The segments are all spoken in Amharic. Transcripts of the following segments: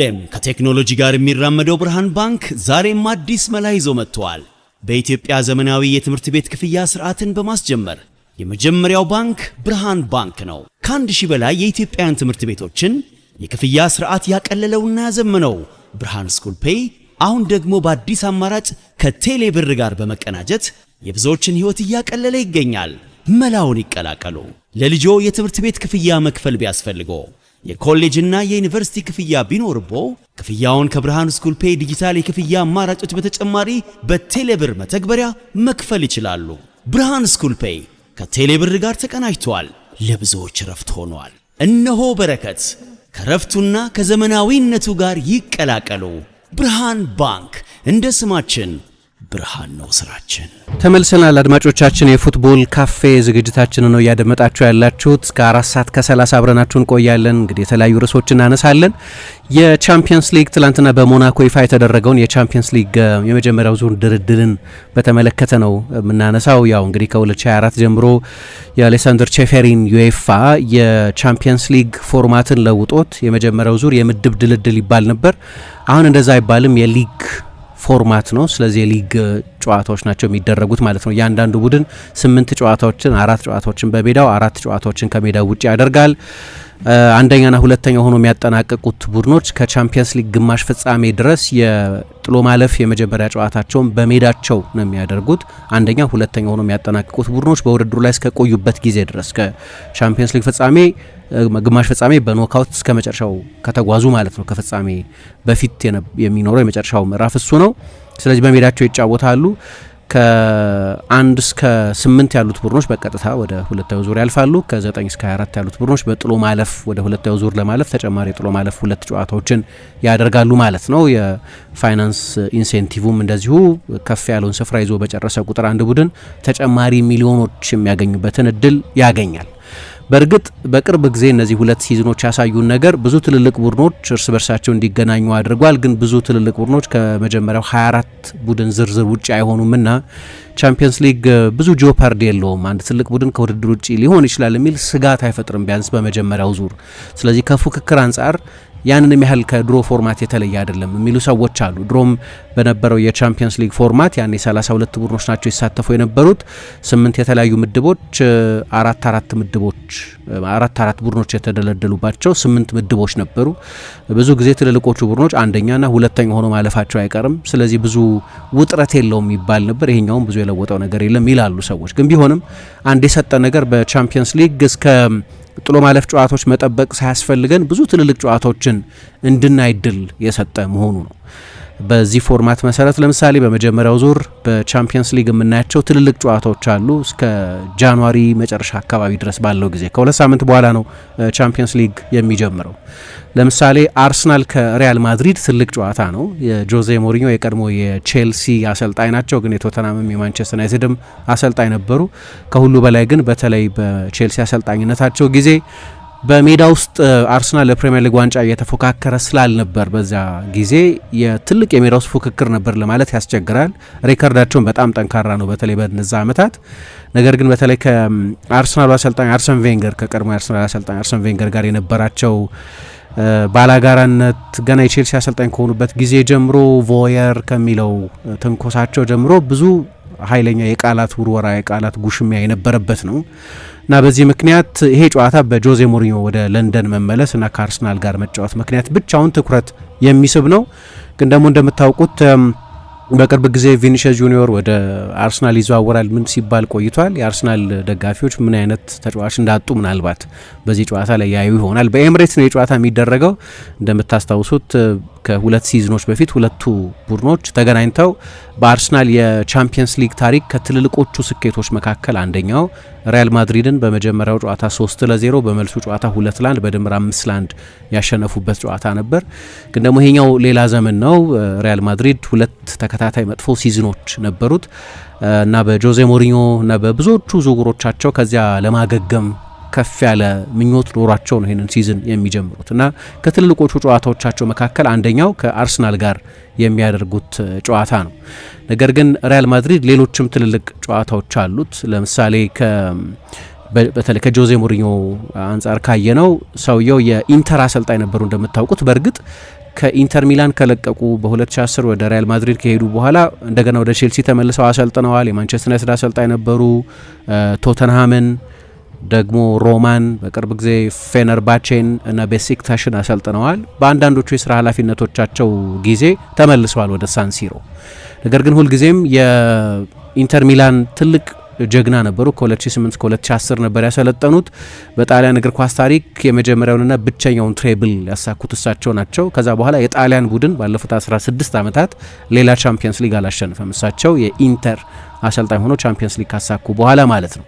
ሁሌም ከቴክኖሎጂ ጋር የሚራመደው ብርሃን ባንክ ዛሬም አዲስ መላ ይዞ መጥቷል። በኢትዮጵያ ዘመናዊ የትምህርት ቤት ክፍያ ስርዓትን በማስጀመር የመጀመሪያው ባንክ ብርሃን ባንክ ነው። ከ1000 በላይ የኢትዮጵያን ትምህርት ቤቶችን የክፍያ ስርዓት ያቀለለውና ያዘመነው ብርሃን ስኩል ፔይ አሁን ደግሞ በአዲስ አማራጭ ከቴሌ ብር ጋር በመቀናጀት የብዙዎችን ህይወት እያቀለለ ይገኛል። መላውን ይቀላቀሉ። ለልጆ የትምህርት ቤት ክፍያ መክፈል ቢያስፈልጎ የኮሌጅና የዩኒቨርሲቲ ክፍያ ቢኖርቦ ክፍያውን ከብርሃን ስኩል ፔይ ዲጂታል የክፍያ አማራጮች በተጨማሪ በቴሌብር መተግበሪያ መክፈል ይችላሉ። ብርሃን ስኩል ፔይ ከቴሌብር ጋር ተቀናጅቷል። ለብዙዎች ረፍት ሆኗል። እነሆ በረከት ከረፍቱና ከዘመናዊነቱ ጋር ይቀላቀሉ። ብርሃን ባንክ እንደ ስማችን ብርሃን ነው ስራችን። ተመልሰናል አድማጮቻችን። የፉትቦል ካፌ ዝግጅታችን ነው ያደመጣችሁ ያላችሁት። እስከ 4 ሰዓት ከ30 አብረናችሁን ቆያለን። እንግዲህ የተለያዩ ርዕሶችን እናነሳለን። የቻምፒየንስ ሊግ ትላንትና በሞናኮ ይፋ የተደረገውን የቻምፒየንስ ሊግ የመጀመሪያው ዙር ድርድርን በተመለከተ ነው የምናነሳው። ያው እንግዲህ ከ2024 ጀምሮ የአሌሳንደር ቼፌሪን ዩኤፋ የቻምፒየንስ ሊግ ፎርማትን ለውጦት የመጀመሪያው ዙር የምድብ ድልድል ይባል ነበር። አሁን እንደዛ አይባልም፣ የሊግ ፎርማት ነው። ስለዚህ የሊግ ጨዋታዎች ናቸው የሚደረጉት ማለት ነው። እያንዳንዱ ቡድን 8 ጨዋታዎችን 4 ጨዋታዎችን በሜዳው 4 ጨዋታዎችን ከሜዳው ውጭ ያደርጋል። አንደኛና ሁለተኛ ሆኖ የሚያጠናቅቁት ቡድኖች ከቻምፒየንስ ሊግ ግማሽ ፍጻሜ ድረስ የጥሎ ማለፍ የመጀመሪያ ጨዋታቸውን በሜዳቸው ነው የሚያደርጉት። አንደኛ ሁለተኛ ሆኖ የሚያጠናቅቁት ቡድኖች በውድድሩ ላይ እስከ ቆዩበት ጊዜ ድረስ ከቻምፒየንስ ሊግ ፍጻሜ ግማሽ ፍጻሜ በኖካውት እስከ መጨረሻው ከተጓዙ ማለት ነው። ከፍጻሜ በፊት የሚኖረው የመጨረሻው ምዕራፍ እሱ ነው። ስለዚህ በሜዳቸው ይጫወታሉ። ከ1 እስከ 8 ያሉት ቡድኖች በቀጥታ ወደ ሁለተኛው ዙር ያልፋሉ። ከ9 እስከ 24 ያሉት ቡድኖች በጥሎ ማለፍ ወደ ሁለተኛው ዙር ለማለፍ ተጨማሪ ጥሎ ማለፍ 2 ጨዋታዎችን ያደርጋሉ ማለት ነው። የፋይናንስ ኢንሴንቲቭም እንደዚሁ ከፍ ያለውን ስፍራ ይዞ በጨረሰ ቁጥር አንድ ቡድን ተጨማሪ ሚሊዮኖች የሚያገኙበትን እድል ያገኛል። በእርግጥ በቅርብ ጊዜ እነዚህ 2 ሲዝኖች ያሳዩን ነገር ብዙ ትልልቅ ቡድኖች እርስ በርሳቸው እንዲገናኙ አድርጓል። ግን ብዙ ትልልቅ ቡድኖች ከመጀመሪያው 24 ቡድን ዝርዝር ውጭ አይሆኑምና ቻምፒየንስ ሊግ ብዙ ጂኦፓርዲ የለውም። አንድ ትልቅ ቡድን ከውድድር ውጭ ሊሆን ይችላል የሚል ስጋት አይፈጥርም፣ ቢያንስ በመጀመሪያው ዙር። ስለዚህ ከፉክክር አንጻር ያንንም ያህል ከድሮ ፎርማት የተለየ አይደለም የሚሉ ሰዎች አሉ። ድሮም በነበረው የቻምፒየንስ ሊግ ፎርማት ያኔ 32 ቡድኖች ናቸው ይሳተፉ የነበሩት። 8 የተለያዩ ምድቦች፣ 4 ምድቦች፣ 4 ቡድኖች የተደለደሉባቸው 8 ምድቦች ነበሩ። ብዙ ጊዜ ትልልቆቹ ቡድኖች አንደኛና ሁለተኛ ሆኖ ማለፋቸው አይቀርም። ስለዚህ ብዙ ውጥረት የለውም ይባል ነበር። ይሄኛውም ብዙ የለወጠው ነገር የለም ይላሉ ሰዎች። ግን ቢሆንም አንድ የሰጠ ነገር በቻምፒየንስ ሊግ እስከ ጥሎ ማለፍ ጨዋታዎች መጠበቅ ሳያስፈልገን ብዙ ትልልቅ ጨዋታዎችን እንድናይ እድል የሰጠ መሆኑ ነው። በዚህ ፎርማት መሰረት ለምሳሌ በመጀመሪያው ዙር በቻምፒየንስ ሊግ የምናያቸው ትልልቅ ጨዋታዎች አሉ። እስከ ጃንዋሪ መጨረሻ አካባቢ ድረስ ባለው ጊዜ ከ2 ሳምንት በኋላ ነው ቻምፒየንስ ሊግ የሚጀምረው። ለምሳሌ አርሰናል ከሪያል ማድሪድ ትልቅ ጨዋታ ነው። የጆዜ ሞሪኞ የቀድሞ የቼልሲ አሰልጣኝ ናቸው፣ ግን የቶተናምም የማንቸስተር ዩናይትድም አሰልጣኝ ነበሩ። ከሁሉ በላይ ግን በተለይ በቼልሲ አሰልጣኝነታቸው ጊዜ በሜዳ ውስጥ አርሰናል ለፕሪሚየር ሊግ ዋንጫ እየተፎካከረ ስላልነበር በዛ ጊዜ የትልቅ የሜዳ ውስጥ ፉክክር ነበር ለማለት ያስቸግራል። ሬከርዳቸውን በጣም ጠንካራ ነው በተለይ በነዛ ዓመታት። ነገር ግን በተለይ ከአርሰናል አሰልጣኝ አርሰን ቬንገር ከቀድሞ አርሰናል አሰልጣኝ አርሰን ቬንገር ጋር የነበራቸው ባላጋራነት ገና የቼልሲ አሰልጣኝ ከሆኑበት ጊዜ ጀምሮ ቮየር ከሚለው ትንኮሳቸው ጀምሮ ብዙ ኃይለኛ የቃላት ውርወራ የቃላት ጉሽሚያ የነበረበት ነው እና በዚህ ምክንያት ይሄ ጨዋታ በጆዜ ሞሪኞ ወደ ለንደን መመለስ እና ከአርሰናል ጋር መጫወት ምክንያት ብቻውን ትኩረት የሚስብ ነው። ግን ደግሞ እንደምታውቁት በቅርብ ጊዜ ቪኒሲየስ ጁኒዮር ወደ አርሰናል ይዘዋወራል ምን ሲባል ቆይቷል። የአርሰናል ደጋፊዎች ምን አይነት ተጫዋች እንዳጡ ምናልባት በዚህ ጨዋታ ላይ ያዩ ይሆናል። በኤምሬትስ ነው የጨዋታ የሚደረገው። እንደምታስታውሱት ከ2 ሲዝኖች በፊት ሁለቱ ቡድኖች ተገናኝተው በአርሰናል የቻምፒየንስ ሊግ ታሪክ ከትልልቆቹ ስኬቶች መካከል አንደኛው ሪያል ማድሪድን በመጀመሪያው ጨዋታ 3-0 በመልሱ ጨዋታ 2-1 በድምር 5-1 ያሸነፉበት ጨዋታ ነበር። ግን ደግሞ ይሄኛው ሌላ ዘመን ነው። ሪያል ማድሪድ 2 ተከታታይ መጥፎ ሲዝኖች ነበሩት እና በጆዜ ሞሪኞ እና በብዙዎቹ ዝውውሮቻቸው ከዚያ ለማገገም ከፍ ያለ ምኞት ኖሯቸው ነው ይሄንን ሲዝን የሚጀምሩት እና ከትልልቆቹ ጨዋታዎቻቸው መካከል አንደኛው ከአርሰናል ጋር የሚያደርጉት ጨዋታ ነው። ነገር ግን ሪያል ማድሪድ ሌሎችም ትልልቅ ጨዋታዎች አሉት። ለምሳሌ በተለይ ከጆዜ ሞሪኞ አንጻር ካየነው ሰውየው የኢንተር አሰልጣኝ ነበሩ እንደምታውቁት። በእርግጥ ከኢንተር ሚላን ከለቀቁ በ2010 ወደ ሪያል ማድሪድ ከሄዱ በኋላ እንደገና ወደ ቼልሲ ተመልሰው አሰልጥነዋል። የማንቸስተር ዩናይትድ አሰልጣኝ ነበሩ። ቶተንሃምን፣ ደግሞ ሮማን፣ በቅርብ ጊዜ ፌነርባቼን እና ቤሲክታሽን አሰልጥነዋል። በአንዳንዶቹ የስራ ኃላፊነቶቻቸው ጊዜ ተመልሰዋል ወደ ሳንሲሮ። ነገር ግን ሁልጊዜም የኢንተር ሚላን ትልቅ ጀግና ነበሩ። ከ2008 እስከ 2010 ነበር ያሰለጠኑት። በጣሊያን እግር ኳስ ታሪክ የመጀመሪያውንና ብቸኛውን ትሬብል ያሳኩት እሳቸው ናቸው። ከዛ በኋላ የጣሊያን ቡድን ባለፉት 16 ዓመታት ሌላ ቻምፒየንስ ሊግ አላሸነፈም። እሳቸው የኢንተር አሰልጣኝ ሆኖ ቻምፒየንስ ሊግ ካሳኩ በኋላ ማለት ነው።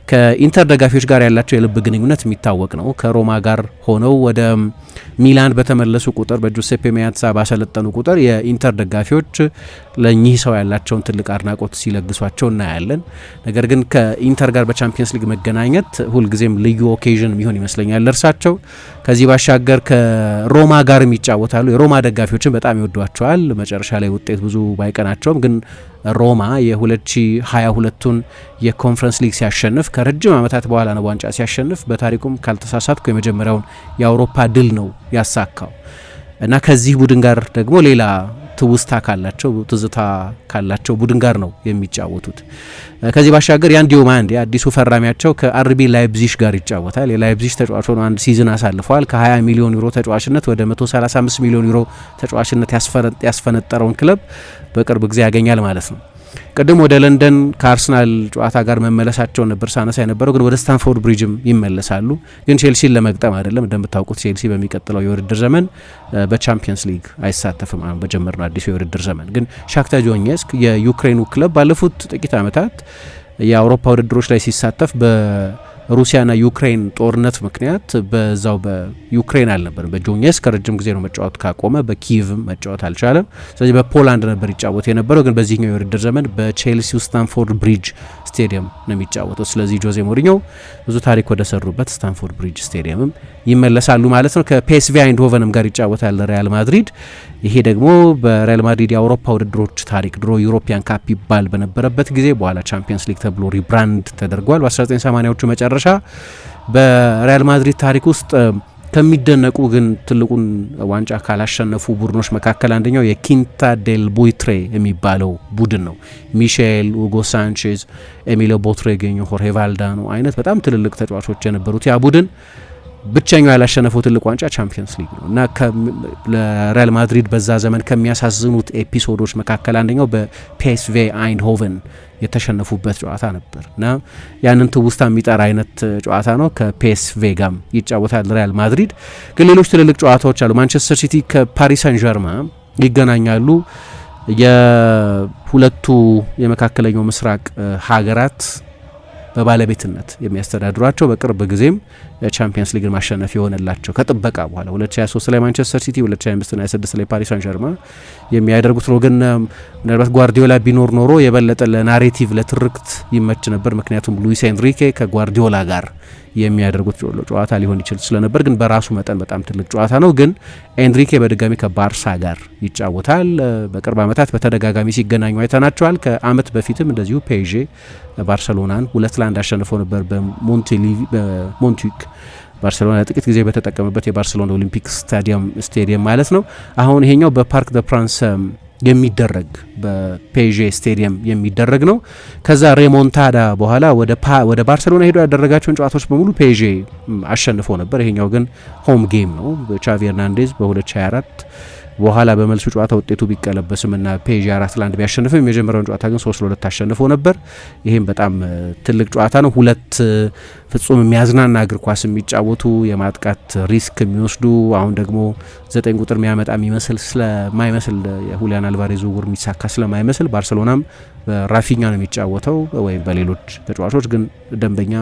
ከኢንተር ደጋፊዎች ጋር ያላቸው የልብ ግንኙነት የሚታወቅ ነው። ከሮማ ጋር ሆነው ወደ ሚላን በተመለሱ ቁጥር በጁሴፔ ሜአዛ ባሰለጠኑ ቁጥር የኢንተር ደጋፊዎች ለኚህ ሰው ያላቸውን ትልቅ አድናቆት ሲለግሷቸው እናያለን። ነገር ግን ከኢንተር ጋር በቻምፒየንስ ሊግ መገናኘት ሁልጊዜም ልዩ ኦኬዥን የሚሆን ይመስለኛል ለእርሳቸው። ከዚህ ባሻገር ከሮማ ጋርም ይጫወታሉ። የሮማ ደጋፊዎችን በጣም ይወዷቸዋል። መጨረሻ ላይ ውጤት ብዙ ባይቀናቸውም ግን ሮማ የ2022ቱን የኮንፈረንስ ሊግ ሲያሸንፍ ከረጅም ዓመታት በኋላ ነው ዋንጫ ሲያሸንፍ። በታሪኩም ካልተሳሳትኩ የመጀመሪያውን የአውሮፓ ድል ነው ያሳካው እና ከዚህ ቡድን ጋር ደግሞ ሌላ ትዝታ ካላቸው ቡድን ጋር ነው የሚጫወቱት። ከዚህ ባሻገር ያን ዲዮማንዲ አዲሱ ፈራሚያቸው ከአርቢ ላይፕዚግ ጋር ይጫወታል። የላይፕዚግ ተጫዋች ሆኖ አንድ ሲዝን አሳልፈዋል። ከ20 ሚሊዮን ዩሮ ተጫዋችነት ወደ 135 ሚሊዮን ዩሮ ተጫዋችነት ያስፈነጠረውን ክለብ በቅርብ ጊዜ ያገኛል ማለት ነው። ቅድም ወደ ለንደን ከአርሰናል ጨዋታ ጋር መመለሳቸው ነበር ሳነሳ የነበረው፣ ግን ወደ ስታንፎርድ ብሪጅም ይመለሳሉ። ግን ቼልሲን ለመግጠም አይደለም። እንደምታውቁት ቼልሲ በሚቀጥለው የውድድር ዘመን በቻምፒየንስ ሊግ አይሳተፍም። አሁን በጀመርነው አዲሱ የውድድር ዘመን ግን ሻክታር ዶኔትስክ የዩክሬኑ ክለብ ባለፉት ጥቂት ዓመታት የአውሮፓ ውድድሮች ላይ ሲሳተፍ በሩሲያና ዩክሬን ጦርነት ምክንያት በዛው በዩክሬን አልነበርም፣ በዶኔትስክ ረጅም ጊዜ ነው መጫወት ካቆመ፣ በኪቭም መጫወት አልቻለም። ስለዚህ በፖላንድ ነበር ይጫወት የነበረው። ግን በዚህኛው የውድድር ዘመን በቼልሲው ስታንፎርድ ብሪጅ ስቴዲየም ነው የሚጫወተው። ስለዚህ ጆዜ ሞሪኞ ብዙ ታሪክ ወደ ሰሩበት ስታንፎርድ ብሪጅ ስቴዲየምም ይመለሳሉ ማለት ነው። ከፒኤስቪ አይንድሆቨንም ጋር ይጫወታል ሪያል ማድሪድ። ይሄ ደግሞ በሪያል ማድሪድ የአውሮፓ ውድድሮች ታሪክ ድሮ ዩሮፒያን ካፕ ይባል በነበረበት ጊዜ በኋላ ቻምፒየንስ ሊግ ተብሎ ሪብራንድ ተደርጓል። በ1980ዎቹ መጨረሻ በሪያል ማድሪድ ታሪክ ውስጥ ከሚደነቁ ግን ትልቁን ዋንጫ ካላሸነፉ ቡድኖች መካከል አንደኛው የኪንታ ዴል ቡይትሬ የሚባለው ቡድን ነው። ሚሼል፣ ሁጎ ሳንቼዝ፣ ኤሚሊዮ ቦትሬጌኞ፣ ሆርሄ ቫልዳኖ አይነት በጣም ትልልቅ ተጫዋቾች የነበሩት ያ ቡድን ብቸኛው ያላሸነፈው ትልቅ ዋንጫ ቻምፒየንስ ሊግ ነው እና ለሪያል ማድሪድ በዛ ዘመን ከሚያሳዝኑት ኤፒሶዶች መካከል አንደኛው በፒኤስቪ አይንድሆቨን የተሸነፉበት ጨዋታ ነበር እና ያንን ትውስታ የሚጠራ አይነት ጨዋታ ነው። ከፒኤስቪ ጋር ይጫወታል ሪያል ማድሪድ። ግን ሌሎች ትልልቅ ጨዋታዎች አሉ። ማንቸስተር ሲቲ ከፓሪስ ሳን ዠርማ ይገናኛሉ። የሁለቱ የመካከለኛው ምስራቅ ሀገራት በባለቤትነት የሚያስተዳድሯቸው በቅርብ ጊዜም ቻምፒየንስ ሊግን ማሸነፍ የሆነላቸው ከጥበቃ በኋላ 2023 ላይ ማንቸስተር ሲቲ 2025 እና 26 ላይ ፓሪስ ሳን ዠርማ የሚያደርጉት ነው። ግን ምናልባት ጓርዲዮላ ቢኖር ኖሮ የበለጠ ለናሬቲቭ ለትርክት ይመች ነበር። ምክንያቱም ሉዊስ ኤንሪኬ ከጓርዲዮላ ጋር የሚያደርጉት ጨዋታ ሊሆን ይችል ስለነበር፣ ግን በራሱ መጠን በጣም ትልቅ ጨዋታ ነው። ግን ኤንሪኬ በድጋሚ ከባርሳ ጋር ይጫወታል። በቅርብ ዓመታት በተደጋጋሚ ሲገናኙ አይተናቸዋል። ከአመት በፊትም እንደዚሁ ፔዤ ባርሰሎናን 2-1 አሸንፈው ነበር በሞንትዊክ ባርሰሎና ጥቂት ጊዜ በተጠቀመበት የባርሰሎና ኦሊምፒክ ስታዲየም ማለት ነው። አሁን ይሄኛው በፓርክ ደ ፕራንስ የሚደረግ በፔዤ ስቴዲየም የሚደረግ ነው። ከዛ ሬሞንታዳ በኋላ ወደ ባርሰሎና ሄዶ ያደረጋቸውን ጨዋታዎች በሙሉ ፔዤ አሸንፎ ነበር። ይሄኛው ግን ሆም ጌም ነው። በቻቪ ሄርናንዴዝ በ2024 በኋላ በመልሱ ጨዋታ ውጤቱ ቢቀለበስም እና ፔዤ 4-1 ቢያሸንፍም የመጀመሪያውን ጨዋታ ግን 3-2 አሸንፎ ነበር። ይህም በጣም ትልቅ ጨዋታ ነው። ሁለት ፍጹም የሚያዝናና እግር ኳስ የሚጫወቱ የማጥቃት ሪስክ የሚወስዱ አሁን ደግሞ 9 ቁጥር የሚያመጣ የሚመስል ስለማይመስል የሁሊያን አልቫሬዝ ዝውውር የሚሳካ ስለማይመስል ባርሰሎናም በራፊኛ ነው የሚጫወተው ወይም በሌሎች ተጫዋቾች ግን ደንበኛ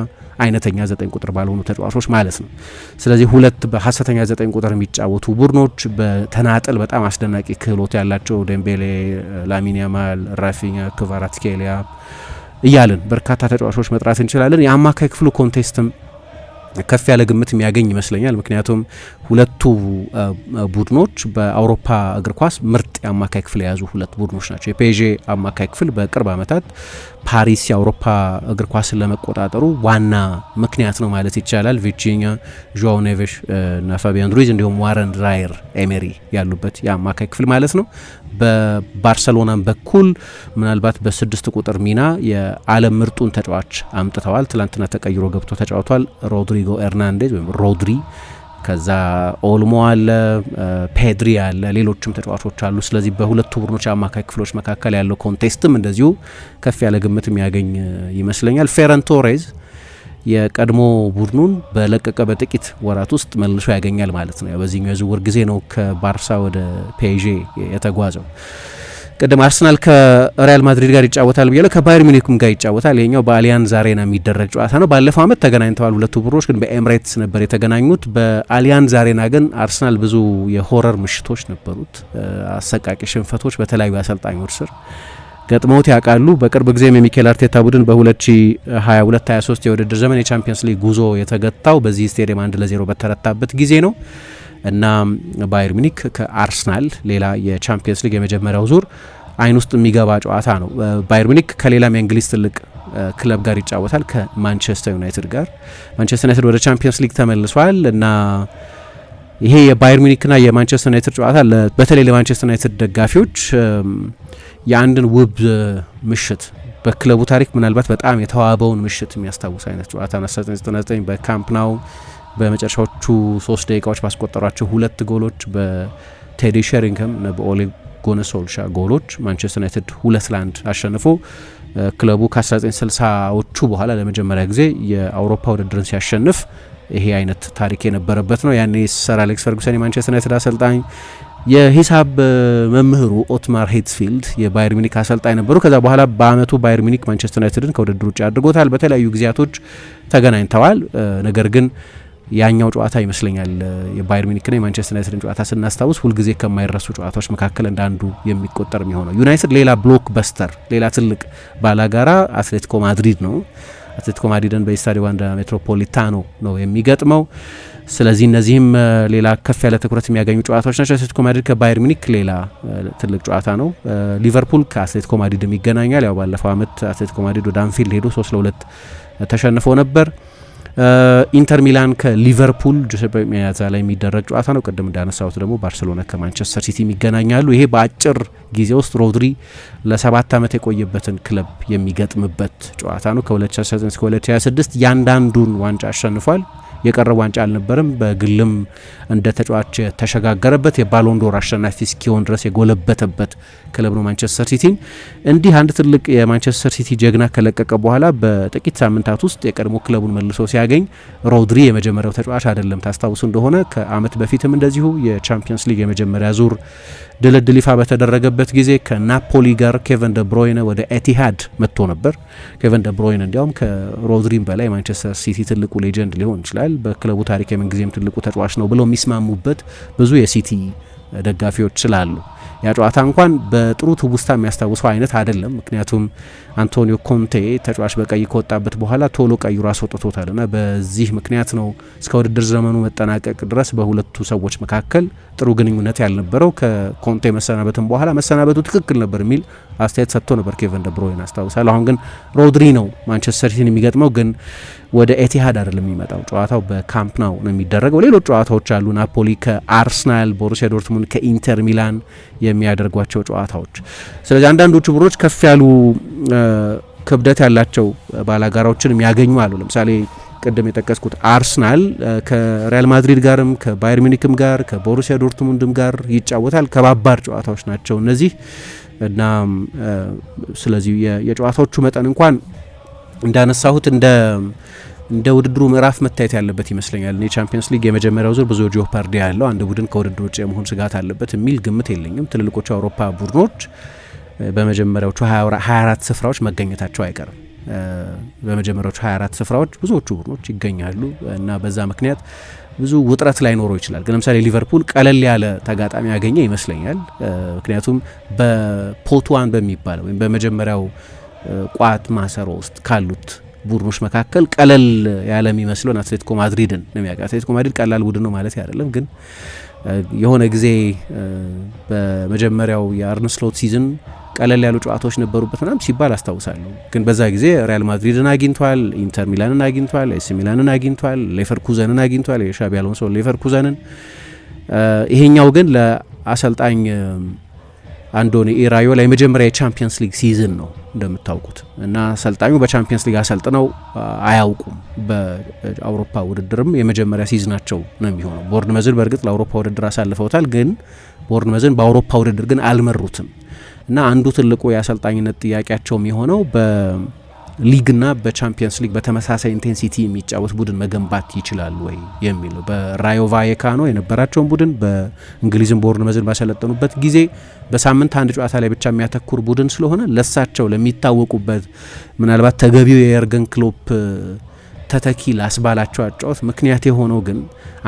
አይነተኛ 9 ቁጥር ባልሆኑ ተጫዋቾች ማለት ነው። ስለዚህ ሁለት በሐሰተኛ 9 ቁጥር የሚጫወቱ ቡድኖች በተናጠል በጣም አስደናቂ ክህሎት ያላቸው ዴምቤሌ፣ ላሚን ያማል፣ ራፊኛ፣ ክቫራትስኬሊያ እያልን በርካታ ተጫዋቾች መጥራት እንችላለን። የአማካይ ክፍሉ ኮንቴስትም ከፍ ያለ ግምት የሚያገኝ ይመስለኛል። ምክንያቱም ሁለቱ ቡድኖች በአውሮፓ እግር ኳስ ምርጥ የአማካይ ክፍል የያዙ ሁለት ቡድኖች ናቸው። የፔዤ አማካይ ክፍል በቅርብ ዓመታት ፓሪስ የአውሮፓ እግር ኳስን ለመቆጣጠሩ ዋና ምክንያት ነው ማለት ይቻላል። ቪቺኛ፣ ዦአው ኔቬሽ እና ፋቢያን ሩይዝ እንዲሁም ዋረን ራየር ኤሜሪ ያሉበት የአማካይ ክፍል ማለት ነው። በባርሰሎናም በኩል ምናልባት በ6 ቁጥር ሚና የዓለም ምርጡን ተጫዋች አምጥተዋል። ትላንትና ተቀይሮ ገብቶ ተጫውቷል። ሮድሪጎ ኤርናንዴዝ ወይም ሮድሪ፣ ከዛ ኦልሞ አለ፣ ፔድሪ አለ፣ ሌሎችም ተጫዋቾች አሉ። ስለዚህ በሁለቱ ቡድኖች አማካይ ክፍሎች መካከል ያለው ኮንቴስትም እንደዚሁ ከፍ ያለ ግምት የሚያገኝ ይመስለኛል። ፌረን ቶሬዝ የቀድሞ ቡድኑን በለቀቀ በጥቂት ወራት ውስጥ መልሶ ያገኛል ማለት ነው። በዚህኛው የዝውውር ጊዜ ነው ከባርሳ ወደ ፔዤ የተጓዘው። ቀደም አርሰናል ከሪያል ማድሪድ ጋር ይጫወታል ብያለሁ። ከባየር ሚኒክም ጋር ይጫወታል። ይሄኛው በአሊያንዝ አሬና የሚደረግ ጨዋታ ነው። ባለፈው ዓመት ተገናኝተዋል ሁለቱ ቡድኖች፣ ግን በኤምሬትስ ነበር የተገናኙት። በአሊያንዝ አሬና ግን አርሰናል ብዙ የሆረር ምሽቶች ነበሩት። አሰቃቂ ሽንፈቶች በተለያዩ አሰልጣኞች ስር ገጥመውት ያውቃሉ። በቅርብ ጊዜም የሚኬል አርቴታ ቡድን በ2022-23 የውድድር ዘመን የቻምፒየንስ ሊግ ጉዞ የተገታው በዚህ ስቴዲየም 1-0 በተረታበት ጊዜ ነው እና ባየር ሚኒክ ከአርሰናል ሌላ የቻምፒየንስ ሊግ የመጀመሪያው ዙር አይን ውስጥ የሚገባ ጨዋታ ነው። ባየር ሚኒክ ከሌላም የእንግሊዝ ትልቅ ክለብ ጋር ይጫወታል፣ ከማንቸስተር ዩናይትድ ጋር። ማንቸስተር ዩናይትድ ወደ ቻምፒየንስ ሊግ ተመልሷል እና ይሄ የባየር ሚኒክና የማንቸስተር ዩናይትድ ጨዋታ በተለይ ለማንቸስተር ዩናይትድ ደጋፊዎች የአንድን ውብ ምሽት በክለቡ ታሪክ ምናልባት በጣም የተዋበውን ምሽት የሚያስታውስ አይነት ጨዋታ 1999 በካምፕ ናው በመጨረሻዎቹ 3 ደቂቃዎች ባስቆጠሯቸው 2 ጎሎች በቴዲ ሼሪንግሃም እና በኦሌ ጉናር ሶልሻር ጎሎች ማንቸስተር ዩናይትድ 2-1 አሸንፎ ክለቡ ከ1960ዎቹ በኋላ ለመጀመሪያ ጊዜ የአውሮፓ ውድድርን ሲያሸንፍ ይሄ አይነት ታሪክ የነበረበት ነው። ያኔ ሰር አሌክስ ፈርጉሰን የማንቸስተር ዩናይትድ አሰልጣኝ፣ የሂሳብ መምህሩ ኦትማር ሄትስፊልድ የባየር ሚኒክ አሰልጣኝ ነበሩ። ከዛ በኋላ በአመቱ ባየር ሚኒክ ማንቸስተር ዩናይትድን ከውድድር ውጭ አድርጎታል። በተለያዩ ጊዜያቶች ተገናኝተዋል። ነገር ግን ያኛው ጨዋታ ይመስለኛል የባየር ሚኒክና የማንቸስተር ዩናይትድን ጨዋታ ስናስታውስ ሁልጊዜ ከማይረሱ ጨዋታዎች መካከል እንዳንዱ የሚቆጠር የሚሆነው። ዩናይትድ ሌላ ብሎክ በስተር፣ ሌላ ትልቅ ባላጋራ አትሌቲኮ ማድሪድ ነው። አትሌቲኮ ማድሪድን በስታዲዮ ዋንዳ ሜትሮፖሊታኖ ነው የሚገጥመው። ስለዚህ እነዚህም ሌላ ከፍ ያለ ትኩረት የሚያገኙ ጨዋታዎች ናቸው። አትሌቲኮ ማድሪድ ከባየር ሚኒክ ሌላ ትልቅ ጨዋታ ነው። ሊቨርፑል ከአትሌቲኮ ማድሪድም ይገናኛል። ያው ባለፈው አመት አትሌቲኮ ማድሪድ ወደ አንፊልድ ሄዶ 3-2 ተሸንፎ ነበር። ኢንተር ሚላን ከሊቨርፑል ጁሴፔ ሜአዛ ላይ የሚደረግ ጨዋታ ነው። ቅድም እንዳነሳሁት ደግሞ ባርሴሎና ከማንቸስተር ሲቲ ይገናኛሉ። ይሄ በአጭር ጊዜ ውስጥ ሮድሪ ለ7 ዓመት የቆየበትን ክለብ የሚገጥምበት ጨዋታ ነው። ከ2019 እስከ 2026 ያንዳንዱን ዋንጫ አሸንፏል። የቀረብ ዋንጫ አልነበረም። በግልም እንደ ተጫዋች ተሸጋገረበት የባሎንዶር አሸናፊ እስኪሆን ድረስ የጎለበተበት ክለብ ነው ማንቸስተር ሲቲን። እንዲህ አንድ ትልቅ የማንቸስተር ሲቲ ጀግና ከለቀቀ በኋላ በጥቂት ሳምንታት ውስጥ የቀድሞ ክለቡን መልሶ ሲያገኝ ሮድሪ የመጀመሪያው ተጫዋች አይደለም። ታስታውሱ እንደሆነ ከአመት በፊትም እንደዚሁ የቻምፒየንስ ሊግ የመጀመሪያ ዙር ድልድል ይፋ በተደረገበት ጊዜ ከናፖሊ ጋር ኬቨን ደብሮይነ ወደ ኤቲሃድ መጥቶ ነበር። ኬቨን ደብሮይነ እንዲያውም ከሮድሪም በላይ ማንቸስተር ሲቲ ትልቁ ሌጀንድ ሊሆን ይችላል፣ በክለቡ ታሪክ የምንጊዜም ትልቁ ተጫዋች ነው ብለው የሚስማሙበት ብዙ የሲቲ ደጋፊዎች ስላሉ ያ ጨዋታ እንኳን በጥሩ ትውስታ የሚያስታውሰው አይነት አይደለም። ምክንያቱም አንቶኒዮ ኮንቴ ተጫዋች በቀይ ከወጣበት በኋላ ቶሎ ቀይሮ አስወጥቶታልና በዚህ ምክንያት ነው እስከ ውድድር ዘመኑ መጠናቀቅ ድረስ በሁለቱ ሰዎች መካከል ጥሩ ግንኙነት ያልነበረው። ከኮንቴ መሰናበትም በኋላ መሰናበቱ ትክክል ነበር የሚል አስተያየት ሰጥቶ ነበር ኬቨን ደብሮይን አስታውሳለሁ። አሁን ግን ሮድሪ ነው ማንቸስተር ሲቲን የሚገጥመው፣ ግን ወደ ኤቲሃድ አይደለም የሚመጣው። ጨዋታው በካምፕ ናው ነው የሚደረገው። ሌሎች ጨዋታዎች አሉ። ናፖሊ ከአርሰናል፣ ቦሩሲያ ዶርትሙንድ ከኢንተር ሚላን የሚያደርጓቸው ጨዋታዎች። ስለዚህ አንዳንዶቹ ቡድኖች ከፍ ያሉ ክብደት ያላቸው ባላጋራዎችን የሚያገኙ አሉ። ለምሳሌ ቅድም የጠቀስኩት አርሰናል ከሪያል ማድሪድ ጋርም ከባየር ሚኒክም ጋር ከቦሩሲያ ዶርትሙንድም ጋር ይጫወታል። ከባባድ ጨዋታዎች ናቸው እነዚህ እና ስለዚህ የጨዋታዎቹ መጠን እንኳን እንዳነሳሁት እንደ ውድድሩ ምዕራፍ መታየት ያለበት ይመስለኛል። እኔ ቻምፒየንስ ሊግ የመጀመሪያው ዙር ብዙ ጂኦፓርዲ ያለው አንድ ቡድን ከውድድር ውጭ የመሆን ስጋት አለበት የሚል ግምት የለኝም። ትልልቆቹ የአውሮፓ ቡድኖች በመጀመሪያዎቹ 24 ስፍራዎች መገኘታቸው አይቀርም። በመጀመሪያዎቹ 24 ስፍራዎች ብዙዎቹ ቡድኖች ይገኛሉ እና በዛ ምክንያት ብዙ ውጥረት ላይኖረው ይችላል። ግን ለምሳሌ ሊቨርፑል ቀለል ያለ ተጋጣሚ ያገኘ ይመስለኛል። ምክንያቱም በፖትዋን በሚባለው ወይም በመጀመሪያው ቋት ማሰሮ ውስጥ ካሉት ቡድኖች መካከል ቀለል ያለ የሚመስለው አትሌቲኮ ማድሪድን ነው የሚያውቀው። አትሌቲኮ ማድሪድ ቀላል ቡድን ነው ማለት አይደለም፣ ግን የሆነ ጊዜ በመጀመሪያው የአርነ ስሎት ሲዝን ቀለል ያሉ ጨዋታዎች ነበሩበት ምናምን ሲባል አስታውሳለሁ። ግን በዛ ጊዜ ሪያል ማድሪድን አግኝቷል፣ ኢንተር ሚላንን አግኝቷል፣ ኤሲ ሚላንን አግኝቷል፣ ሌቨርኩዘንን አግኝቷል፣ የሻቢ አሎንሶ ሌቨርኩዘንን። ይሄኛው ግን ለአሰልጣኝ አንዶኒ ኢራዮላ የመጀመሪያ የቻምፒየንስ ሊግ ሲዝን ነው እንደምታውቁት፣ እና አሰልጣኙ በቻምፒየንስ ሊግ አሰልጥነው አያውቁም። በአውሮፓ ውድድርም የመጀመሪያ ሲዝናቸው ነው የሚሆነው። ቦርንመዝን በእርግጥ ለአውሮፓ ውድድር አሳልፈውታል፣ ግን ቦርንመዝን በአውሮፓ ውድድር ግን አልመሩትም። እና አንዱ ትልቁ የአሰልጣኝነት ጥያቄያቸውም የሆነው በሊግና በቻምፒየንስ ሊግ በተመሳሳይ ኢንቴንሲቲ የሚጫወት ቡድን መገንባት ይችላሉ ወይ የሚል ነው። በራዮ ቫየካኖ የነበራቸውን ቡድን በእንግሊዝም ቦርንመዝን ባሰለጠኑበት ጊዜ በሳምንት አንድ ጨዋታ ላይ ብቻ የሚያተኩር ቡድን ስለሆነ ለሳቸው ለሚታወቁበት ምናልባት ተገቢው የየርገን ክሎፕ ተተኪ ላስባላቸው አጫወት ምክንያት የሆነው ግን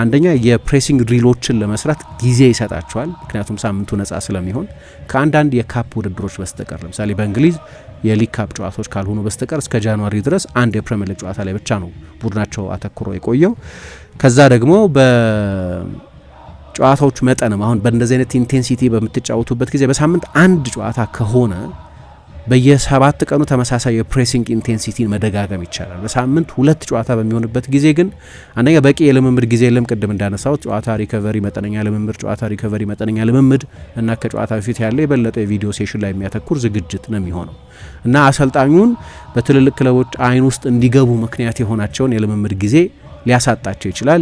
አንደኛ የፕሬሲንግ ድሪሎችን ለመስራት ጊዜ ይሰጣቸዋል። ምክንያቱም ሳምንቱ ነጻ ስለሚሆን ከአንዳንድ የካፕ ውድድሮች በስተቀር ለምሳሌ በእንግሊዝ የሊግ ካፕ ጨዋታዎች ካልሆኑ በስተቀር እስከ ጃንዋሪ ድረስ አንድ የፕሪሚየር ሊግ ጨዋታ ላይ ብቻ ነው ቡድናቸው አተኩሮ የቆየው። ከዛ ደግሞ በጨዋታዎች መጠንም አሁን በእንደዚህ አይነት ኢንቴንሲቲ በምትጫወቱበት ጊዜ በሳምንት አንድ ጨዋታ ከሆነ በየ7 ቀኑ ተመሳሳይ የፕሬሲንግ ኢንቴንሲቲን መደጋገም ይቻላል። በሳምንት 2 ጨዋታ በሚሆንበት ጊዜ ግን አንደኛ በቂ የልምምድ ጊዜ የለም። ቅድም እንዳነሳው ጨዋታ ሪከቨሪ፣ መጠነኛ ልምምድ፣ ጨዋታ ሪከቨሪ፣ መጠነኛ ልምምድ እና ከጨዋታ በፊት ያለ የበለጠ የቪዲዮ ሴሽን ላይ የሚያተኩር ዝግጅት ነው የሚሆነው እና አሰልጣኙን በትልልቅ ክለቦች አይን ውስጥ እንዲገቡ ምክንያት የሆናቸውን የልምምድ ጊዜ ሊያሳጣቸው ይችላል።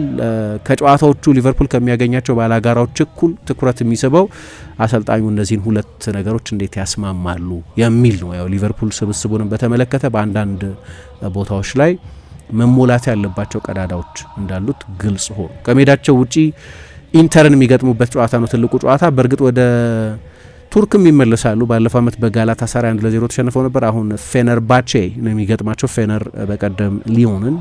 ከጨዋታዎቹ ሊቨርፑል ከሚያገኛቸው ባላጋራዎች እኩል ትኩረት የሚስበው አሰልጣኙ እነዚህን ሁለት ነገሮች እንዴት ያስማማሉ የሚል ነው። ያው ሊቨርፑል ስብስቡንም በተመለከተ በአንዳንድ ቦታዎች ላይ መሞላት ያለባቸው ቀዳዳዎች እንዳሉት ግልጽ ሆኑ። ከሜዳቸው ውጪ ኢንተርን የሚገጥሙበት ጨዋታ ነው ትልቁ ጨዋታ። በእርግጥ ወደ ቱርክም ይመለሳሉ። ባለፈው ዓመት በጋላታሳራይ 1-0 ተሸንፈው ነበር። አሁን ፌነርባቼ ነው የሚገጥማቸው። ፌነር በቀደም ሊዮንን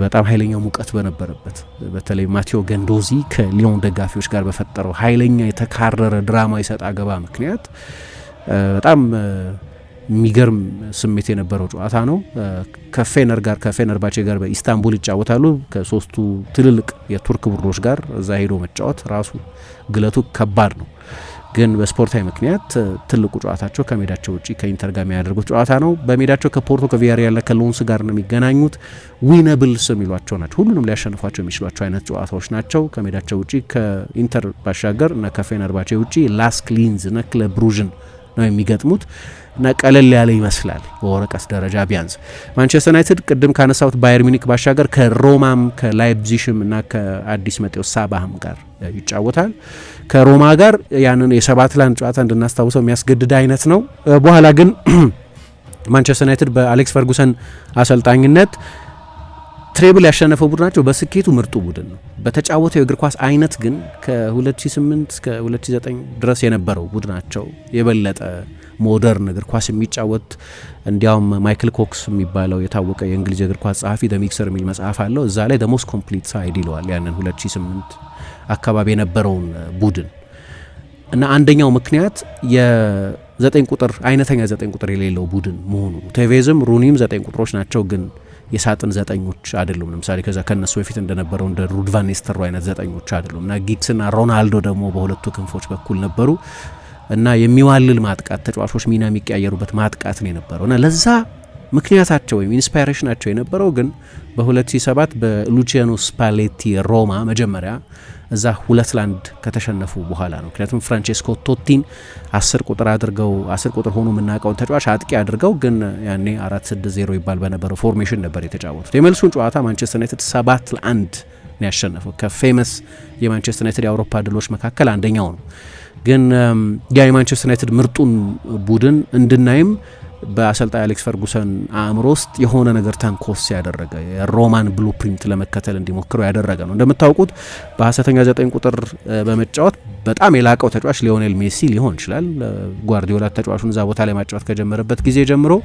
በጣም ኃይለኛ ሙቀት በነበረበት በተለይ ማቴዎ ገንዶዚ ከሊዮን ደጋፊዎች ጋር በፈጠረው ኃይለኛ የተካረረ ድራማ ይሰጥ አገባ ምክንያት በጣም የሚገርም ስሜት የነበረው ጨዋታ ነው። ከፌነርባቼ ጋር በኢስታንቡል ይጫወታሉ። ከሶስቱ ትልልቅ የቱርክ ቡድኖች ጋር እዛ ሄዶ መጫወት ራሱ ግለቱ ከባድ ነው። ግን በስፖርታዊ ምክንያት ትልቁ ጨዋታቸው ከሜዳቸው ውጪ ከኢንተር ጋር የሚያደርጉት ጨዋታ ነው። በሜዳቸው ከፖርቶ ከቪያሪያል ከሎንስ ጋር ነው የሚገናኙት። ዊነብልስ የሚሏቸው ናቸው። ሁሉንም ሊያሸንፏቸው የሚችሏቸው አይነት ጨዋታዎች ናቸው። ከሜዳቸው ውጪ ከኢንተር ባሻገር እና ከፌነርባቼ ውጪ ላስክ ሊንዝ እና ክለብ ብሩዥን ነው የሚገጥሙት እና ቀለል ያለ ይመስላል በወረቀት ደረጃ ቢያንስ። ማንቸስተር ዩናይትድ ቅድም ካነሳሁት ባየር ሚኒክ ባሻገር ከሮማም ከላይፕዚሽም እና ከአዲስ መጤው ሳባህም ጋር ይጫወታል። ከሮማ ጋር ያንን የ7-1 ጨዋታ እንድናስታውሰው የሚያስገድድ አይነት ነው። በኋላ ግን ማንቸስተር ዩናይትድ በአሌክስ ፈርጉሰን አሰልጣኝነት ትሬብል ያሸነፈው ቡድናቸው በስኬቱ ምርጡ ቡድን ነው። በተጫወተው የእግር ኳስ አይነት ግን ከ2008 እስከ 2009 ድረስ የነበረው ቡድናቸው የበለጠ ሞደርን እግር ኳስ የሚጫወት እንዲያውም ማይክል ኮክስ የሚባለው የታወቀ የእንግሊዝ እግር ኳስ ጸሐፊ ደ ሚክሰር የሚል መጽሐፍ አለው። እዛ ላይ ደ ሞስት ኮምፕሊት ሳይድ ይለዋል ያንን 2008 አካባቢ የነበረውን ቡድን እና አንደኛው ምክንያት የ9 ቁጥር አይነተኛ 9 ቁጥር የሌለው ቡድን መሆኑ። ቴቬዝም ሩኒም 9 ቁጥሮች ናቸው ግን የሳጥን ዘጠኞች አይደሉም። ለምሳሌ ከዛ ከነሱ በፊት እንደነበረው እንደ ሩድ ቫን ኒስተልሮይ አይነት ዘጠኞች አይደሉም እና ጊግስና ሮናልዶ ደግሞ በሁለቱ ክንፎች በኩል ነበሩ እና የሚዋልል ማጥቃት ተጫዋቾች ሚና የሚቀያየሩበት ማጥቃት ነው የነበረው እና ለዛ ምክንያታቸው ወይም ኢንስፓይሬሽናቸው የነበረው ግን በ2007 በሉቺያኖ ስፓሌቲ ሮማ መጀመሪያ እዛ 2-1 ከተሸነፉ በኋላ ነው። ምክንያቱም ፍራንቼስኮ ቶቲን 10 ቁጥር አድርገው 10 ቁጥር ሆኖ የምናውቀውን ተጫዋች አጥቂ አድርገው ግን ያኔ 4-6-0 ይባል በነበረው ፎርሜሽን ነበር የተጫወቱት። የመልሱን ጨዋታ ማንቸስተር ዩናይትድ 7-1 ነው ያሸነፈው። ከፌመስ የማንቸስተር ዩናይትድ የአውሮፓ ድሎች መካከል አንደኛው ነው። ግን ያ የማንቸስተር ዩናይትድ ምርጡን ቡድን እንድናይም በአሰልጣኝ አሌክስ ፈርጉሰን አእምሮ ውስጥ የሆነ ነገር ተንኮስ ያደረገ የሮማን ብሉፕሪንት ለመከተል እንዲሞክሩ ያደረገ ነው። እንደምታውቁት በሐሰተኛ 9 ቁጥር በመጫወት በጣም የላቀው ተጫዋች ሊዮኔል ሜሲ ሊሆን ይችላል። ጓርዲዮላ ተጫዋቹን እዛ ቦታ ላይ ማጫወት ከጀመረበት ጊዜ ጀምሮ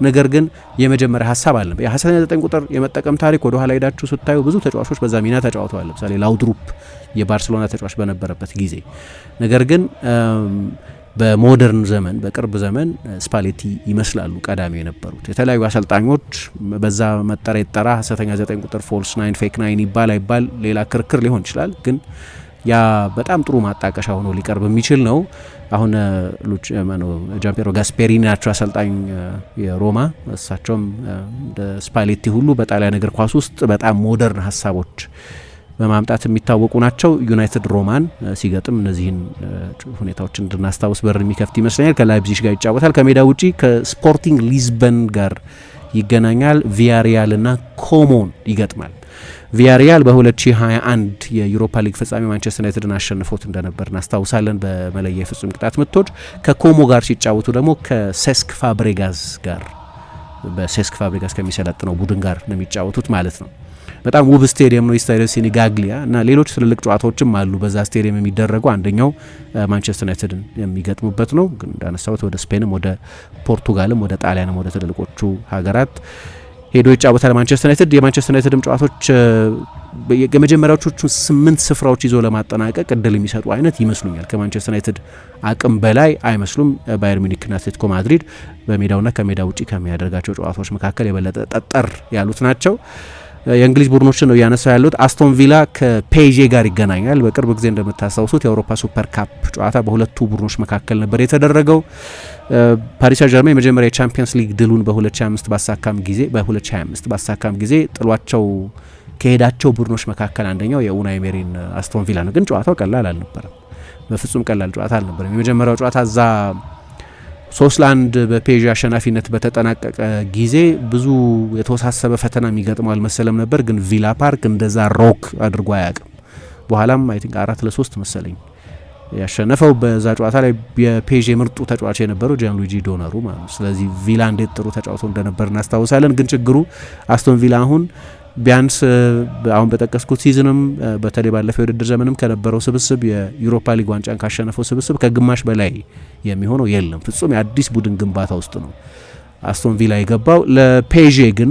ነገር ግን የመጀመሪያ ሀሳብ አለ። የሐሰተኛ 9 ቁጥር የመጠቀም ታሪክ ወደ ኋላ ሄዳችሁ ስታዩ ብዙ ተጫዋቾች በዛ ሚና ተጫውተዋል። ለምሳሌ ላውድሩፕ የባርሴሎና ተጫዋች በነበረበት ጊዜ ነገር ግን በሞደርን ዘመን በቅርብ ዘመን ስፓሌቲ ይመስላሉ ቀዳሚ የነበሩት። የተለያዩ አሰልጣኞች በዛ መጠሪያ ይጠራ ሐሰተኛ 9 ቁጥር ፎልስ 9 ፌክ 9 ይባል ሌላ ክርክር ሊሆን ይችላል፣ ግን ያ በጣም ጥሩ ማጣቀሻ ሆኖ ሊቀርብ የሚችል ነው። አሁን ጃምፔሮ ጋስፔሪኒ ናቸው አሰልጣኝ የሮማ። እሳቸውም እንደ ስፓሌቲ ሁሉ በጣሊያን እግር ኳስ ውስጥ በጣም ሞደርን ሀሳቦች በማምጣት የሚታወቁ ናቸው። ዩናይትድ ሮማን ሲገጥም እነዚህን ሁኔታዎች እንድናስታውስ በር የሚከፍት ይመስለኛል። ከላይፕዚግ ጋር ይጫወታል። ከሜዳ ውጪ ከስፖርቲንግ ሊዝበን ጋር ይገናኛል። ቪያሪያል እና ኮሞን ይገጥማል። ቪያሪያል በ2021 የዩሮፓ ሊግ ፍጻሜ ማንቸስተር ዩናይትድን አሸንፎት እንደነበር እናስታውሳለን በመለያ የፍጹም ቅጣት ምቶች። ከኮሞ ጋር ሲጫወቱ ደግሞ ከሴስክ ፋብሬጋስ ጋር በሴስክ ፋብሬጋስ ከሚሰለጥነው ቡድን ጋር ነው የሚጫወቱት ማለት ነው። በጣም ውብ ስቴዲየም ነው ስታዲዮ ሲኒጋግሊያ እና ሌሎች ትልልቅ ጨዋታዎችም አሉ በዛ ስቴዲየም የሚደረጉ። አንደኛው ማንቸስተር ዩናይትድን የሚገጥሙበት ነው። ግን እንዳነሳሁት ወደ ስፔንም ወደ ፖርቱጋልም ወደ ጣሊያንም ወደ ትልልቆቹ ሀገራት ሄዶ ይጫወታል ማንቸስተር ዩናይትድ። የማንቸስተር ዩናይትድም ጨዋታዎች የመጀመሪያዎቹ 8 ስፍራዎች ይዞ ለማጠናቀቅ እድል የሚሰጡ አይነት ይመስሉኛል። ከማንቸስተር ዩናይትድ አቅም በላይ አይመስሉም። ባየር ሚኒክና አትሌቲኮ ማድሪድ በሜዳውና ከሜዳ ውጪ ከሚያደርጋቸው ጨዋታዎች መካከል የበለጠ ጠጠር ያሉት ናቸው። የእንግሊዝ ቡድኖችን ነው እያነሳው ያሉት። አስቶን ቪላ ከፔዤ ጋር ይገናኛል። በቅርብ ጊዜ እንደምታስታውሱት የአውሮፓ ሱፐር ካፕ ጨዋታ በሁለቱ ቡድኖች መካከል ነበር የተደረገው። ፓሪስ ሳን ዠርሜን የመጀመሪያ የቻምፒየንስ ሊግ ድሉን በ2025 ባሳካም ጊዜ ጥሏቸው ከሄዳቸው ቡድኖች መካከል አንደኛው የኡናይ ኤመሪን አስቶን ቪላ ነው። ግን ጨዋታው ቀላል አልነበረም፣ በፍጹም ቀላል ጨዋታ አልነበረም። የመጀመሪያው ጨዋታ እዛ 3-1 በፔዥ አሸናፊነት በተጠናቀቀ ጊዜ ብዙ የተወሳሰበ ፈተና የሚገጥመው አልመሰለም ነበር። ግን ቪላ ፓርክ እንደዛ ሮክ አድርጎ አያውቅም። በኋላም አይ ቲንክ 4-3 መሰለኝ ያሸነፈው። በዛ ጨዋታ ላይ የፔዥ ምርጡ ተጫዋች የነበረው ጂያንሉጂ ዶናሩ ማለት ነው። ስለዚህ ቪላ እንዴት ጥሩ ተጫውቶ እንደነበር እናስታውሳለን። ግን ችግሩ አስቶን ቪላ አሁን ቢያንስ አሁን በጠቀስኩት ሲዝንም በተለይ ባለፈው የውድድር ዘመንም ከነበረው ስብስብ የዩሮፓ ሊግ ዋንጫን ካሸነፈው ስብስብ ከግማሽ በላይ የሚሆነው የለም። ፍጹም የአዲስ ቡድን ግንባታ ውስጥ ነው አስቶን ቪላ የገባው። ለፔዤ ግን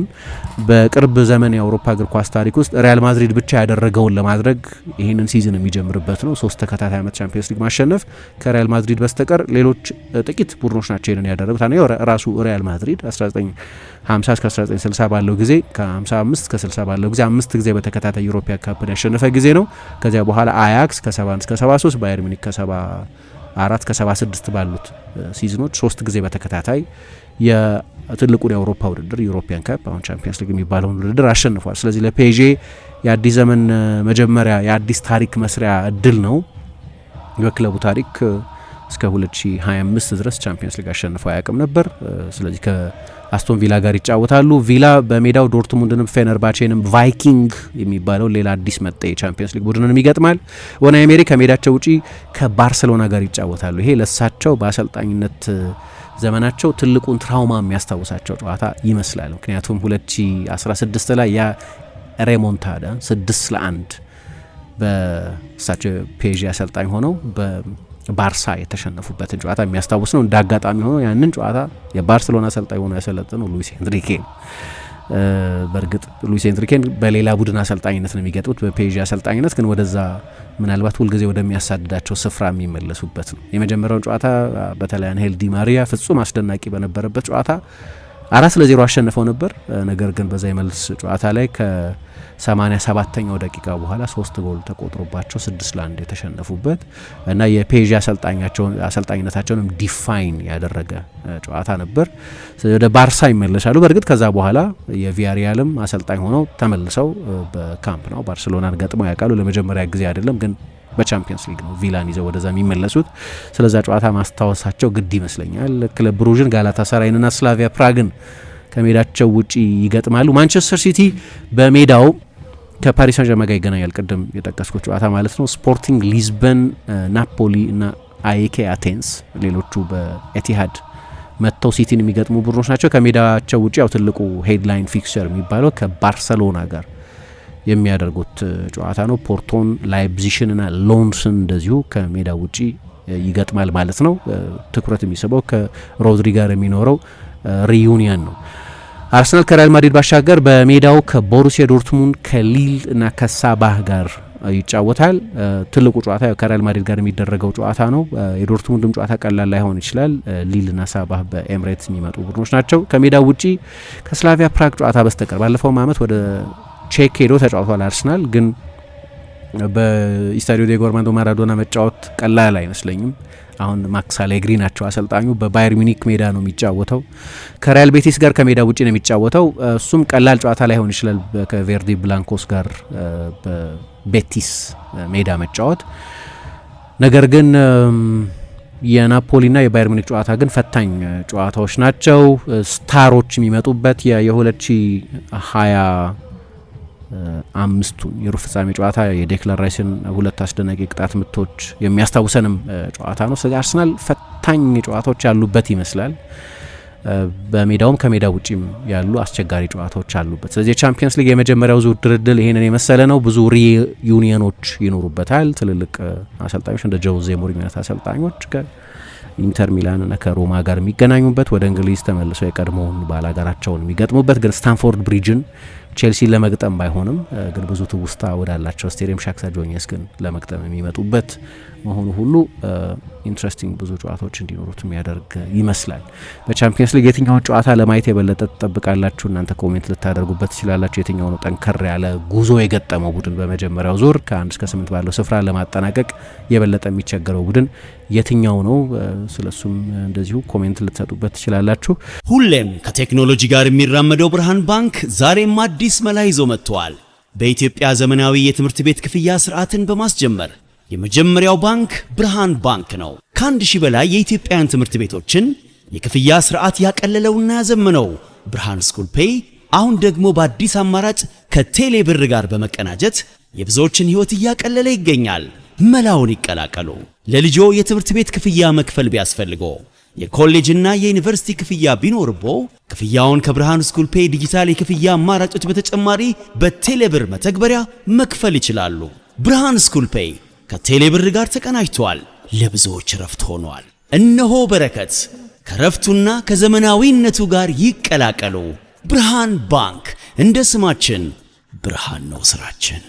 በቅርብ ዘመን የአውሮፓ እግር ኳስ ታሪክ ውስጥ ሪያል ማድሪድ ብቻ ያደረገውን ለማድረግ ይህንን ሲዝን የሚጀምርበት ነው። 3 ተከታታይ ዓመት ቻምፒየንስ ሊግ ማሸነፍ ከሪያል ማድሪድ በስተቀር ሌሎች ጥቂት ቡድኖች ናቸው ይህንን ያደረጉት። አንደኛው ራሱ ሪያል ማድሪድ 1950 እስከ 1960 ባለው ጊዜ ከ55 እስከ 60 ባለው ጊዜ 5 ጊዜ በተከታታይ ዩሮፓ ካፕን ያሸነፈ ጊዜ ነው። ከዚያ በኋላ አያክስ ከ71 እስከ 73፣ ባየር ሚኒክ ከ74 ከ76 ባሉት ሲዝኖች 3 ጊዜ በተከታታይ የትልቁን የአውሮፓ ውድድር ዩሮፒያን ካፕ አሁን ቻምፒየንስ ሊግ የሚባለውን ውድድር አሸንፏል። ስለዚህ ለፔዤ የአዲስ ዘመን መጀመሪያ የአዲስ ታሪክ መስሪያ እድል ነው። በክለቡ ታሪክ እስከ 2025 ድረስ ቻምፒየንስ ሊግ አሸንፎ አያውቅም ነበር። ስለዚህ ከአስቶን ቪላ ጋር ይጫወታሉ። ቪላ በሜዳው ዶርትሙንድንም ፌነርባቼንም ቫይኪንግ የሚባለው ሌላ አዲስ መጣ የቻምፒየንስ ሊግ ቡድንን ይገጥማል። ኡናይ ኤመሪ ከሜዳቸው ውጪ ከባርሴሎና ጋር ይጫወታሉ። ይሄ ለሳቸው በአሰልጣኝነት ዘመናቸው ትልቁን ትራውማ የሚያስታውሳቸው ጨዋታ ይመስላል። ምክንያቱም 2016 ላይ ያ ሬሞንታዳ 6-1 በሳቸው ፔዥ አሰልጣኝ ሆነው በባርሳ የተሸነፉበትን ጨዋታ የሚያስታውስ ነው። እንደ አጋጣሚ ሆኖ ያንን ጨዋታ የባርሴሎና አሰልጣኝ ሆኖ ያሰለጠነው ሉዊስ ኤንሪኬ ነው። በእርግጥ ሉዊስ ኤንሪኬን በሌላ ቡድን አሰልጣኝነት ነው የሚገጥሙት፣ በፔዥ አሰልጣኝነት ግን ወደዛ ምናልባት ሁልጊዜ ወደሚያሳድዳቸው ስፍራ የሚመለሱበት ነው። የመጀመሪያውን ጨዋታ በተለይ አንሄል ዲ ማሪያ ፍጹም አስደናቂ በነበረበት ጨዋታ 4-0 አሸንፈው ነበር። ነገር ግን በዛ የመልስ ጨዋታ ላይ ከ87ኛው ደቂቃ በኋላ 3 ጎል ተቆጥሮባቸው 6-1 የተሸነፉበት እና የፔዥ አሰልጣኝነታቸውንም ዲፋይን ያደረገ ጨዋታ ነበር። ወደ ባርሳ ይመለሳሉ። በእርግጥ ከዛ በኋላ የቪያሪያልም አሰልጣኝ ሆነው ተመልሰው በካምፕ ነው ባርሴሎናን ገጥመው ያውቃሉ። ለመጀመሪያ ጊዜ አይደለም ግን በቻምፒየንስ ሊግ ነው ቪላን ይዘው ወደዛ የሚመለሱት። ስለዛ ጨዋታ ማስታወሳቸው ግድ ይመስለኛል። ክለብ ብሩዥን፣ ጋላታሳራይንና ስላቪያ ፕራግን ከሜዳቸው ውጪ ይገጥማሉ። ማንቸስተር ሲቲ በሜዳው ከፓሪስ ሳን ዠርመን ጋር ይገናኛል። ቅድም የጠቀስኩት ጨዋታ ማለት ነው። ስፖርቲንግ ሊዝበን፣ ናፖሊ እና አኤኬ አቴንስ ሌሎቹ በኤቲሃድ መጥተው ሲቲን የሚገጥሙ ቡድኖች ናቸው። ከሜዳቸው ውጪ ያው ትልቁ ሄድላይን ፊክቸር የሚባለው ከባርሰሎና ጋር የሚያደርጉት ጨዋታ ነው። ፖርቶን፣ ላይፕዚሽንና ሎንስን እንደዚሁ ከሜዳ ውጪ ይገጥማል ማለት ነው። ትኩረት የሚስበው ከሮድሪ ጋር የሚኖረው ሪዩኒየን ነው። አርሰናል ከሪያል ማድሪድ ባሻገር በሜዳው ከቦሩሲያ ዶርትሙንድ፣ ከሊል እና ከሳባህ ጋር ይጫወታል። ትልቁ ጨዋታ ከሪያል ማድሪድ ጋር የሚደረገው ጨዋታ ነው። የዶርትሙንድም ጨዋታ ቀላል ላይሆን ይችላል። ሊልና ሳባህ በኤምሬትስ የሚመጡ ቡድኖች ናቸው። ከሜዳ ውጪ ከስላቪያ ፕራግ ጨዋታ በስተቀር ባለፈው ዓመት ወደ ቼክ ሄዶ ተጫውቷል አርሰናል። ግን በኢስታዲዮ ዲዬጎ አርማንዶ ማራዶና መጫወት ቀላል አይመስለኝም። አሁን ማክስ አሌግሪ ናቸው አሰልጣኙ። በባየር ሚኒክ ሜዳ ነው የሚጫወተው። ከሪያል ቤቲስ ጋር ከሜዳ ውጪ ነው የሚጫወተው። እሱም ቀላል ጨዋታ ላይሆን ይችላል ከቬርዲ ብላንኮስ ጋር በቤቲስ ሜዳ መጫወት። ነገር ግን የናፖሊና የባየር ሚኒክ ጨዋታ ግን ፈታኝ ጨዋታዎች ናቸው። ስታሮች የሚመጡበት የ2025ቱን የሩብ ፍጻሜ ጨዋታ የዴክላን ራይስን 2 አስደናቂ ቅጣት ምቶች የሚያስታውሰንም ጨዋታ ነው። ስለዚህ አርሰናል ፈታኝ ጨዋታዎች ያሉበት ይመስላል። በሜዳውም ከሜዳ ውጪም ያሉ አስቸጋሪ ጨዋታዎች አሉበት። ስለዚህ የቻምፒየንስ ሊግ የመጀመሪያው ዙር ድርድር ይሄንን የመሰለ ነው። ብዙ ሪዩኒየኖች ይኖሩበታል። ትልልቅ አሰልጣኞች እንደ ጆዜ ሞሪኒዮ አሰልጣኞች ከኢንተር ሚላን እና ከሮማ ጋር የሚገናኙበት፣ ወደ እንግሊዝ ተመልሰው የቀድሞውን ባላጋራቸውን የሚገጥሙበት፣ ግን ስታንፎርድ ብሪጅን ቼልሲ ለመግጠም ባይሆንም ግን ብዙ ትውስታ ወዳላቸው ስቴዲየም ሻክታር ዶኔትስክ ግን ለመግጠም የሚመጡበት መሆኑ ሁሉ ኢንትረስቲንግ ብዙ ጨዋታዎች እንዲኖሩት የሚያደርግ ይመስላል። በቻምፒየንስ ሊግ የትኛውን ጨዋታ ለማየት የበለጠ ትጠብቃላችሁ? እናንተ ኮሜንት ልታደርጉበት ትችላላችሁ። የትኛው ነው ጠንከር ያለ ጉዞ የገጠመው ቡድን በመጀመሪያው ዙር ከ1 እስከ 8 ባለው ስፍራ ለማጠናቀቅ የበለጠ የሚቸገረው ቡድን የትኛው ነው? ስለሱም እንደዚሁ ኮሜንት ልትሰጡበት ትችላላችሁ። ሁሌም ከቴክኖሎጂ ጋር የሚራመደው ብርሃን ባንክ ዛሬም አዲስ መላ ይዞ መጥቷል። በኢትዮጵያ ዘመናዊ የትምህርት ቤት ክፍያ ስርዓትን በማስጀመር የመጀመሪያው ባንክ ብርሃን ባንክ ነው። ከ1000 በላይ የኢትዮጵያውያን ትምህርት ቤቶችን የክፍያ ስርዓት ያቀለለውና ያዘመነው ብርሃን ስኩል ፔይ አሁን ደግሞ በአዲስ አማራጭ ከቴሌ ብር ጋር በመቀናጀት የብዙዎችን ህይወት እያቀለለ ይገኛል። መላውን ይቀላቀሉ። ለልጆ የትምህርት ቤት ክፍያ መክፈል ቢያስፈልጎ፣ የኮሌጅና የዩኒቨርሲቲ ክፍያ ቢኖርቦ ክፍያውን ከብርሃን ስኩል ፔይ ዲጂታል የክፍያ አማራጮች በተጨማሪ በቴሌ ብር መተግበሪያ መክፈል ይችላሉ። ብርሃን ስኩል ፔይ ከቴሌ ብር ጋር ተቀናጅቷል። ለብዙዎች ረፍት ሆኗል። እነሆ በረከት ከረፍቱና ከዘመናዊነቱ ጋር ይቀላቀሉ። ብርሃን ባንክ እንደ ስማችን ብርሃን ነው ስራችን።